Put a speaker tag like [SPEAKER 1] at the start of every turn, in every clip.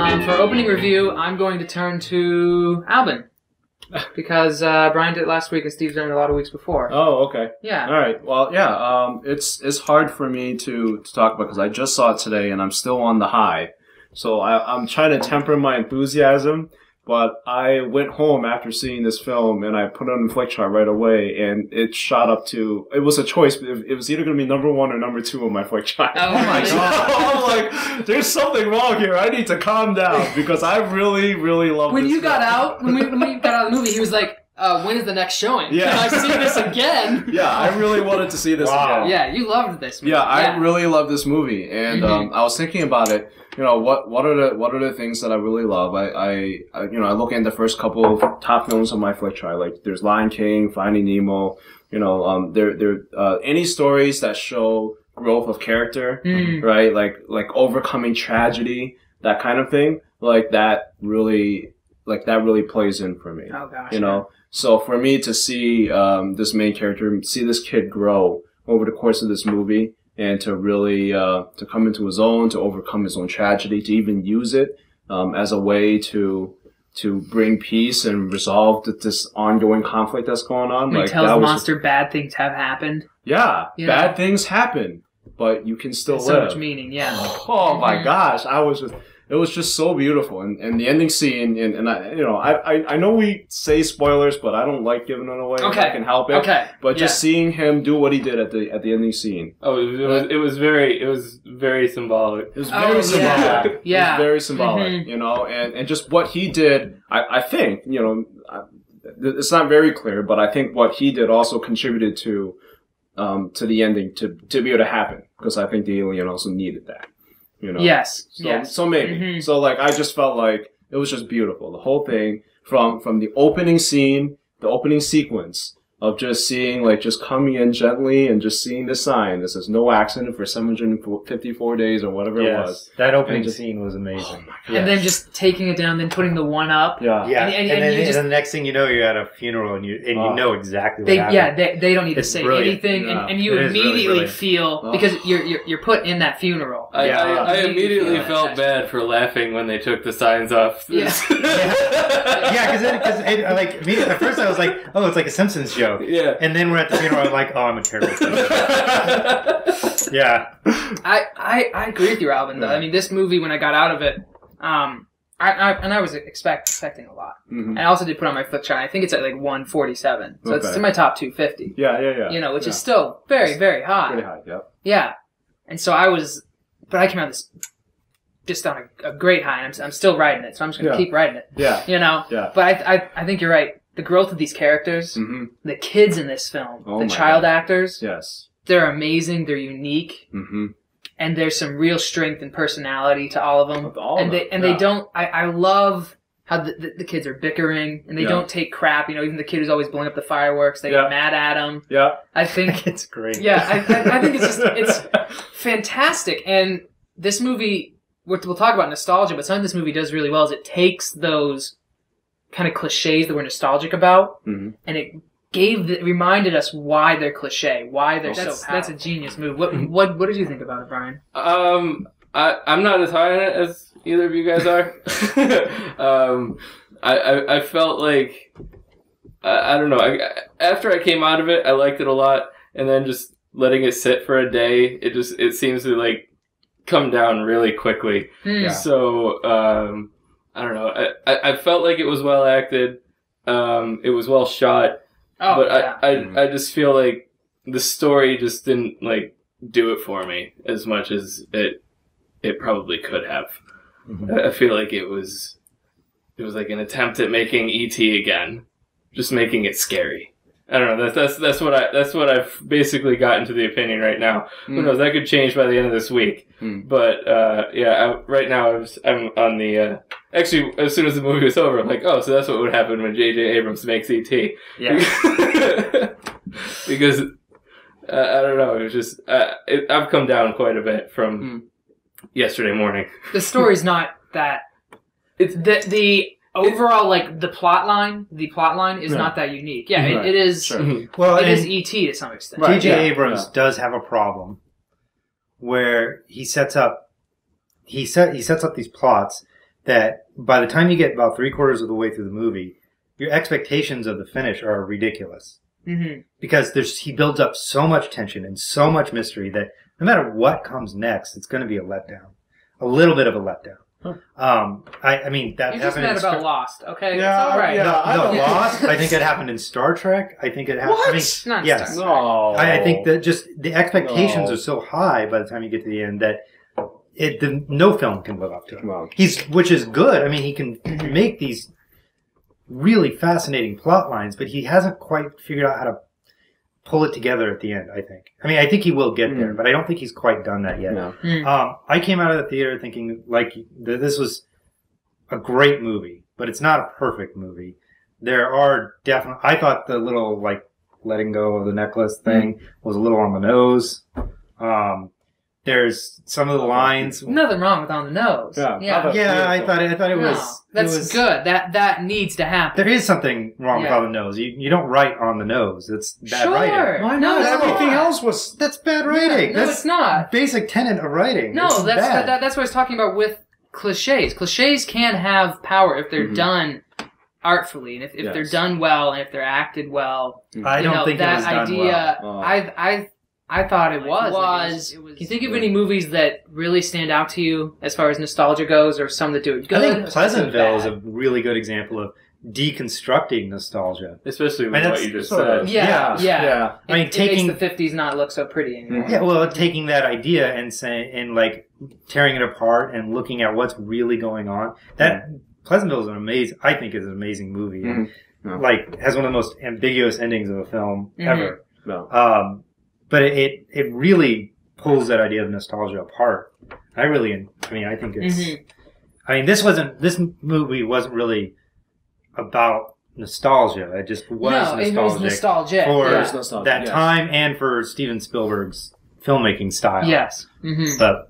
[SPEAKER 1] For opening review, I'm going to turn to Alvin. Because Brian did it last week and Steve's done it a lot of weeks before.
[SPEAKER 2] Oh, okay.
[SPEAKER 1] Yeah.
[SPEAKER 2] All right. Well, yeah. It's hard for me to talk about because I just saw it today and I'm still on the high. So I'm trying to temper my enthusiasm. But I went home after seeing this film and I put it on the flick chart right away and it shot up to, it was a choice, but it was either going to be number 1 or number 2 on my flick chart.
[SPEAKER 1] Oh my God.
[SPEAKER 2] I'm like, there's something wrong here. I need to calm down because I really, really love
[SPEAKER 1] when
[SPEAKER 2] this
[SPEAKER 1] you got
[SPEAKER 2] film.
[SPEAKER 1] out, when you got out of the movie, he was like, when is the next showing?
[SPEAKER 2] Yeah.
[SPEAKER 1] Can I see this again?
[SPEAKER 2] Yeah, I really wanted to see this again.
[SPEAKER 1] Yeah, you loved this movie.
[SPEAKER 2] Yeah, I really love this movie. And I was thinking about it. You know, what are the things that I really love? I look at the first couple of top films on my flick chart. Like there's Lion King, Finding Nemo. You know, any stories that show growth of character, right? Like overcoming tragedy, that kind of thing. Like that really plays in for me.
[SPEAKER 1] Oh gosh.
[SPEAKER 2] You know, so for me to see this main character, see this kid grow over the course of this movie. And to really, to come into his own, to overcome his own tragedy, to even use it, as a way to bring peace and resolve this ongoing conflict that's going on.
[SPEAKER 1] When he tells the monster bad things have happened.
[SPEAKER 2] Yeah, bad things happen, but you can still live.
[SPEAKER 1] So much meaning, yeah.
[SPEAKER 2] Oh my gosh, it was just so beautiful, and the ending scene, and I know we say spoilers, but I don't like giving it away.
[SPEAKER 1] Okay,
[SPEAKER 2] I can help it.
[SPEAKER 1] Okay,
[SPEAKER 2] but just seeing him do what he did at the ending scene.
[SPEAKER 3] Oh, it was very symbolic.
[SPEAKER 2] It was very symbolic.
[SPEAKER 1] Yeah,
[SPEAKER 2] it was very symbolic. You know, and just what he did. I think it's not very clear, but I think what he did also contributed to the ending to be able to happen because I think the alien also needed that. You know?
[SPEAKER 1] Yes.
[SPEAKER 2] So maybe. So like I just felt like it was just beautiful. The whole thing from the opening scene, the opening sequence of just seeing just coming in gently and just seeing the sign that says no accident for 754 days or whatever it was.
[SPEAKER 4] That opening scene was amazing.
[SPEAKER 1] Oh and then just taking it down, then putting the one up.
[SPEAKER 4] Yeah. And then the next thing you know, you're at a funeral and you know exactly what happened.
[SPEAKER 1] Yeah, they don't need to say anything, and you immediately feel because you're put in that funeral.
[SPEAKER 3] I immediately felt bad for laughing when they took the signs off.
[SPEAKER 1] Yeah.
[SPEAKER 4] Because at first I was like, oh, it's like a Simpsons joke.
[SPEAKER 3] Yeah.
[SPEAKER 4] And then we're at the funeral, I'm like, oh, I'm a terrible person. Yeah.
[SPEAKER 1] I agree with you, Alvin, though. I mean, this movie, when I got out of it, I was expecting a lot. Mm-hmm. And I also did put on my flip chart. I think it's at 147. So it's in my top 250.
[SPEAKER 2] Yeah.
[SPEAKER 1] You know, which is still very, very high.
[SPEAKER 2] Pretty high, yeah.
[SPEAKER 1] Yeah. And so but I came out this just on a great high, and I'm still writing it, so I'm just going to keep writing it.
[SPEAKER 2] Yeah.
[SPEAKER 1] You know? Yeah. But I think you're right. The growth of these characters, the kids in this film, the child actors, they're amazing, they're unique, and there's some real strength and personality to all of them. They don't. I love how the kids are bickering and they don't take crap. You know, even the kid who's always blowing up the fireworks, they get mad at him.
[SPEAKER 2] Yeah,
[SPEAKER 1] I think
[SPEAKER 4] it's great.
[SPEAKER 1] Yeah, I think it's fantastic. And this movie, we'll talk about nostalgia, but something this movie does really well is it takes those kind of cliches that we're nostalgic about, and it reminded us why they're cliche, why they're so powerful. That's a genius move. What did you think about it, Brian?
[SPEAKER 3] I'm not as high on it as either of you guys are. I felt like I don't know. After I came out of it, I liked it a lot, and then just letting it sit for a day, it seems to come down really quickly. So. I don't know. I felt like it was well acted. It was well shot. But I just feel like the story just didn't do it for me as much as it probably could have. I feel like it was like an attempt at making E.T. again, just making it scary. I don't know. That's what I've basically gotten to the opinion right now. Who knows? That could change by the end of this week. But right now I'm on the. Actually, as soon as the movie was over, I'm like, oh, so that's what would happen when J.J. Abrams makes E.T.
[SPEAKER 1] Yeah.
[SPEAKER 3] Because I don't know. It was just I've come down quite a bit from yesterday morning.
[SPEAKER 1] The story's not that. It's the overall, the plot line is not that unique. Yeah, it is. Sure.
[SPEAKER 4] Well,
[SPEAKER 1] it is E.T. to some extent.
[SPEAKER 4] J.J. Abrams does have a problem where he sets up these plots, that by the time you get about 3/4 of the way through the movie, your expectations of the finish are ridiculous. Mm-hmm. Because he builds up so much tension and so much mystery that no matter what comes next, it's going to be a letdown. A little bit of a letdown. Huh. I mean, that
[SPEAKER 1] You're
[SPEAKER 4] happened
[SPEAKER 1] just mad about Lost, okay?
[SPEAKER 2] Yeah,
[SPEAKER 1] it's all right.
[SPEAKER 4] No, Lost, I think it happened in Star Trek. I think it happened...
[SPEAKER 2] What?
[SPEAKER 4] I mean,
[SPEAKER 1] Not
[SPEAKER 4] yes.
[SPEAKER 1] Star
[SPEAKER 2] Trek.
[SPEAKER 4] I think that just the expectations are so high by the time you get to the end that no film can live up to it.
[SPEAKER 2] Wow.
[SPEAKER 4] Which is good. I mean, he can make these really fascinating plot lines, but he hasn't quite figured out how to pull it together at the end, I think. I mean, I think he will get there, but I don't think he's quite done that yet.
[SPEAKER 2] No.
[SPEAKER 4] I came out of the theater thinking, like, this was a great movie, but it's not a perfect movie. There are definitely... I thought the little, like, letting go of the necklace thing was a little on the nose. There's some of the lines...
[SPEAKER 1] Nothing wrong with on the nose.
[SPEAKER 4] Yeah, I thought it was...
[SPEAKER 1] That's good. That needs to happen.
[SPEAKER 4] There is something wrong with on the nose. You don't write on the nose. It's bad writing.
[SPEAKER 2] Why not? Everything else was...
[SPEAKER 4] That's bad writing.
[SPEAKER 1] No, it's not.
[SPEAKER 4] Basic tenet of writing.
[SPEAKER 1] No, that's what I was talking about with cliches. Cliches can have power if they're done artfully, and if they're done well, and if they're acted well.
[SPEAKER 4] I don't think that idea,
[SPEAKER 1] done well. I thought it was. Can you think of any movies that really stand out to you as far as nostalgia goes, or some that do it good?
[SPEAKER 4] I think Pleasantville is a really good example of deconstructing nostalgia.
[SPEAKER 3] Especially with what you just said.
[SPEAKER 1] Yeah.
[SPEAKER 4] I mean,
[SPEAKER 1] it makes the 50s not look so pretty anymore.
[SPEAKER 4] Yeah, well, taking that idea and tearing it apart and looking at what's really going on. Pleasantville is I think is an amazing movie. And, has one of the most ambiguous endings of a film ever. No. But it really pulls that idea of nostalgia apart. I think it's... I mean, this movie wasn't really about nostalgia. It just was nostalgic.
[SPEAKER 1] It was nostalgic.
[SPEAKER 4] For that time and for Steven Spielberg's filmmaking style.
[SPEAKER 1] Yes.
[SPEAKER 4] But...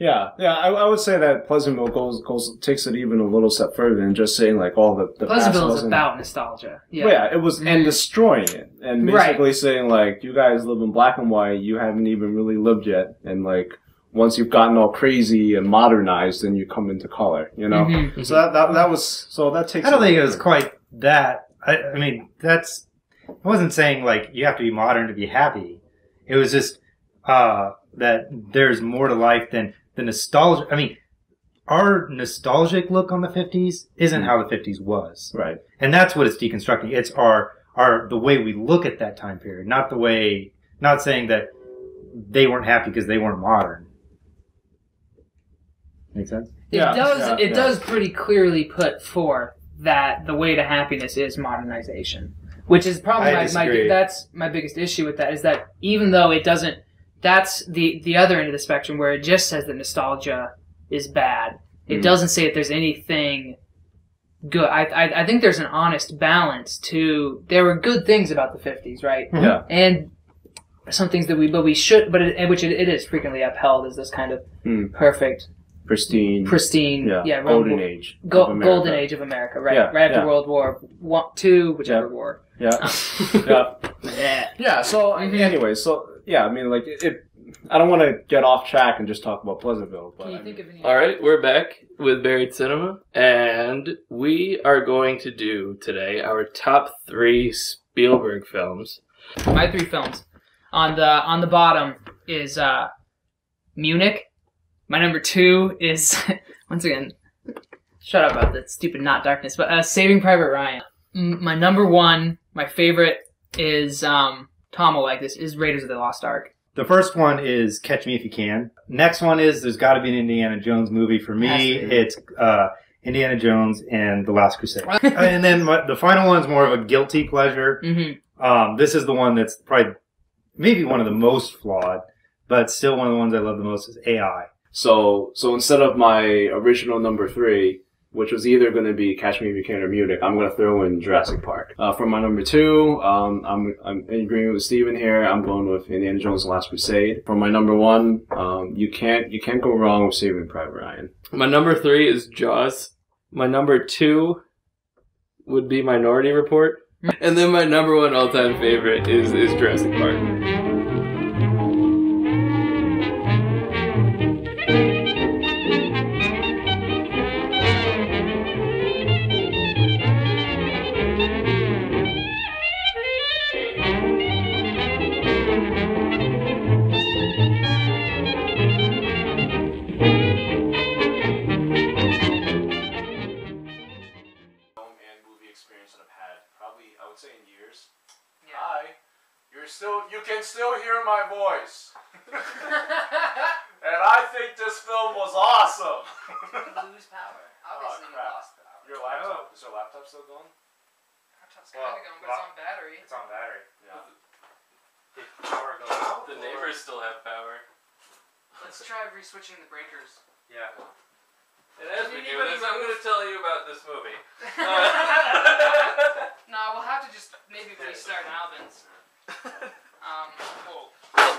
[SPEAKER 2] I would say that Pleasantville takes it even a little step further than just saying like all the
[SPEAKER 1] Pleasantville is about nostalgia.
[SPEAKER 2] Yeah, it was and destroying it and basically saying like you guys live in black and white, you haven't even really lived yet, and like once you've gotten all crazy and modernized, then you come into color, you know. So that takes.
[SPEAKER 4] I don't think it was quite that. I mean, I wasn't saying like you have to be modern to be happy. It was just that there's more to life than the nostalgia. I mean, our nostalgic look on the 50s isn't how the 50s was.
[SPEAKER 2] Right.
[SPEAKER 4] And that's what it's deconstructing. It's the way we look at that time period, not saying that they weren't happy because they weren't modern. Make sense?
[SPEAKER 1] It does pretty clearly put forth that the way to happiness is modernization, which is probably that's my biggest issue with that, is that even though it doesn't, that's the other end of the spectrum where it just says that nostalgia is bad. It doesn't say that there's anything good. I think there's an honest balance to, there were good things about the 50s, right?
[SPEAKER 2] Yeah.
[SPEAKER 1] And some things that we should, but it is frequently upheld as this kind of perfect,
[SPEAKER 2] pristine,
[SPEAKER 1] golden age of America, right?
[SPEAKER 2] Yeah,
[SPEAKER 1] right after World War II, whichever war.
[SPEAKER 2] Yeah. So anyway, I mean, like I don't want to get off track and just talk about Pleasantville. But
[SPEAKER 1] Can you think of any?
[SPEAKER 3] All right, we're back with Buried Cinema, and we are going to do today our top 3 Spielberg films.
[SPEAKER 1] My 3 films. On the bottom is Munich. My number 2 is once again, shut up about that stupid Not Darkness, but Saving Private Ryan. My number 1, my favorite is Tom will like this, is Raiders of the Lost Ark.
[SPEAKER 4] The first one is Catch Me If You Can. Next one is there's got to be an Indiana Jones movie for me. It's Indiana Jones and The Last Crusade. And then the final one's more of a guilty pleasure. This is the one that's probably maybe one of the most flawed, but still one of the ones I love the most is AI.
[SPEAKER 2] So instead of my original number 3, which was either going to be Catch Me If You Can or Munich, I'm going to throw in Jurassic Park. For my number 2, I'm in agreement with Steven here. I'm going with Indiana Jones and the Last Crusade. For my number 1, you can't go wrong with Saving Private Ryan.
[SPEAKER 3] My number 3 is Jaws. My number 2 would be Minority Report. And then my number 1 all-time favorite is Jurassic Park.
[SPEAKER 2] you can still hear my voice. And I think this film was awesome.
[SPEAKER 1] Lose power. Obviously, you lost power.
[SPEAKER 2] Your laptop? Is your laptop still going?
[SPEAKER 1] Laptop's kind of going, but it's on battery.
[SPEAKER 4] It's on battery.
[SPEAKER 2] Yeah.
[SPEAKER 4] If power goes out,
[SPEAKER 3] The neighbors still have power.
[SPEAKER 1] Let's try re-switching the breakers.
[SPEAKER 4] Yeah.
[SPEAKER 3] And as we do this, I'm going to tell you about this movie.
[SPEAKER 1] No, we'll have to just maybe restart Alvin's.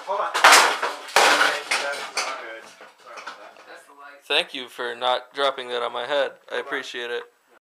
[SPEAKER 4] Hold on. That's not good. Sorry about that.
[SPEAKER 1] That's the light.
[SPEAKER 3] Thank you for not dropping that on my head. I appreciate it.